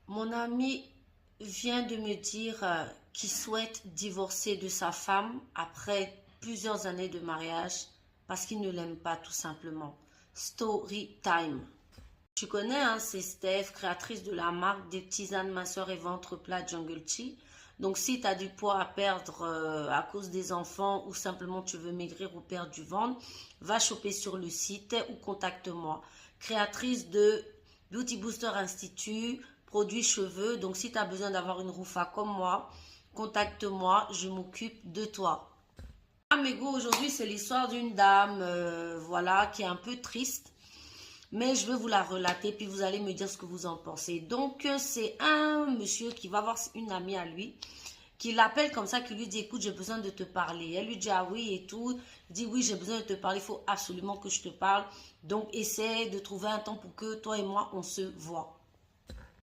Mon ami vient de me dire qu'il souhaite divorcer de sa femme après plusieurs années de mariage parce qu'il ne l'aime pas tout simplement. Story time. Tu connais, hein, c'est Steph, créatrice de la marque des tisanes minceur et ventre plat Jungle Tea. Donc si tu as du poids à perdre à cause des enfants ou simplement tu veux maigrir ou perdre du ventre, va choper sur le site ou contacte-moi. Créatrice de Beauty Booster Institute, produits cheveux. Donc si tu as besoin d'avoir une roufa comme moi, contacte-moi, je m'occupe de toi. Amigo, aujourd'hui c'est l'histoire d'une dame voilà, qui est un peu triste. Mais je vais vous la relater, puis vous allez me dire ce que vous en pensez. Donc, c'est un monsieur qui va voir une amie à lui, qui l'appelle comme ça, qui lui dit, écoute, j'ai besoin de te parler. Elle lui dit, ah oui, et tout. Il dit, oui, j'ai besoin de te parler, il faut absolument que je te parle. Donc, essaie de trouver un temps pour que toi et moi, on se voit.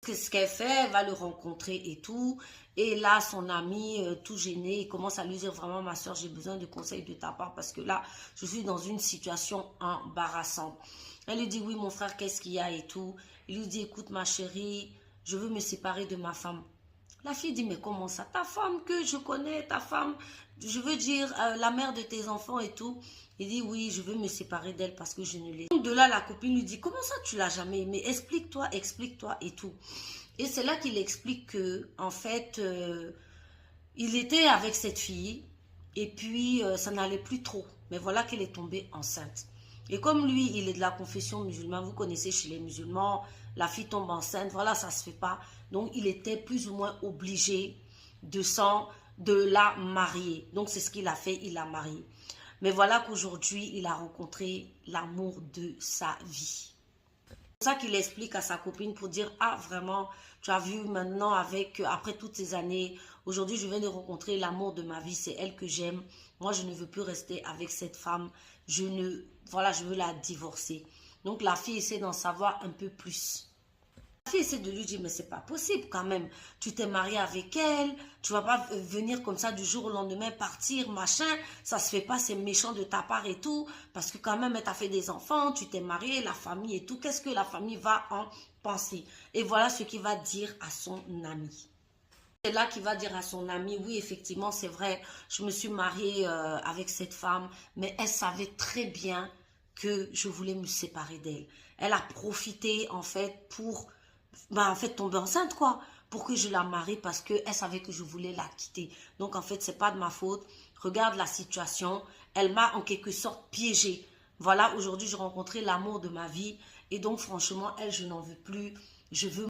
Ce qu'elle fait, elle va le rencontrer et tout. Et là, son ami, tout gêné, il commence à lui dire, vraiment, ma soeur, j'ai besoin de conseils de ta part parce que là, je suis dans une situation embarrassante. Elle lui dit, oui, mon frère, qu'est-ce qu'il y a et tout. Il lui dit, écoute, ma chérie, je veux me séparer de ma femme. La fille dit, mais comment ça? Ta femme que je connais, ta femme, je veux dire, la mère de tes enfants et tout. Il dit, oui, je veux me séparer d'elle parce que je ne l'ai. Donc de là, la copine lui dit, comment ça, tu l'as jamais aimé? Explique-toi et tout. Et c'est là qu'il explique que, en fait, il était avec cette fille et puis ça n'allait plus trop. Mais voilà qu'elle est tombée enceinte. Et comme lui, il est de la confession musulmane, vous connaissez chez les musulmans, la fille tombe enceinte, voilà, ça ne se fait pas. Donc, il était plus ou moins obligé de la marier. Donc, c'est ce qu'il a fait, il l'a mariée. Mais voilà qu'aujourd'hui, il a rencontré l'amour de sa vie. C'est ça qu'il explique à sa copine pour dire, ah vraiment, tu as vu maintenant après toutes ces années, aujourd'hui je viens de rencontrer l'amour de ma vie, c'est elle que j'aime. Moi je ne veux plus rester avec cette femme, voilà, je veux la divorcer. Donc la fille essaie d'en savoir un peu plus. La fille essaie de lui dire, mais c'est pas possible quand même. Tu t'es marié avec elle, tu vas pas venir comme ça du jour au lendemain, partir, machin. Ça se fait pas, c'est méchant de ta part et tout. Parce que quand même, elle t'a fait des enfants, tu t'es marié, la famille et tout. Qu'est-ce que la famille va en penser? Et voilà ce qu'il va dire à son ami. C'est là qu'il va dire à son ami, oui, effectivement, c'est vrai, je me suis mariée avec cette femme, mais elle savait très bien que je voulais me séparer d'elle. Elle a profité, en fait, pour tomber enceinte, quoi, pour que je la marie parce qu'elle savait que je voulais la quitter. Donc, en fait, c'est pas de ma faute. Regarde la situation. Elle m'a, en quelque sorte, piégée. Voilà, aujourd'hui, j'ai rencontré l'amour de ma vie. Et donc, franchement, elle, je n'en veux plus. Je veux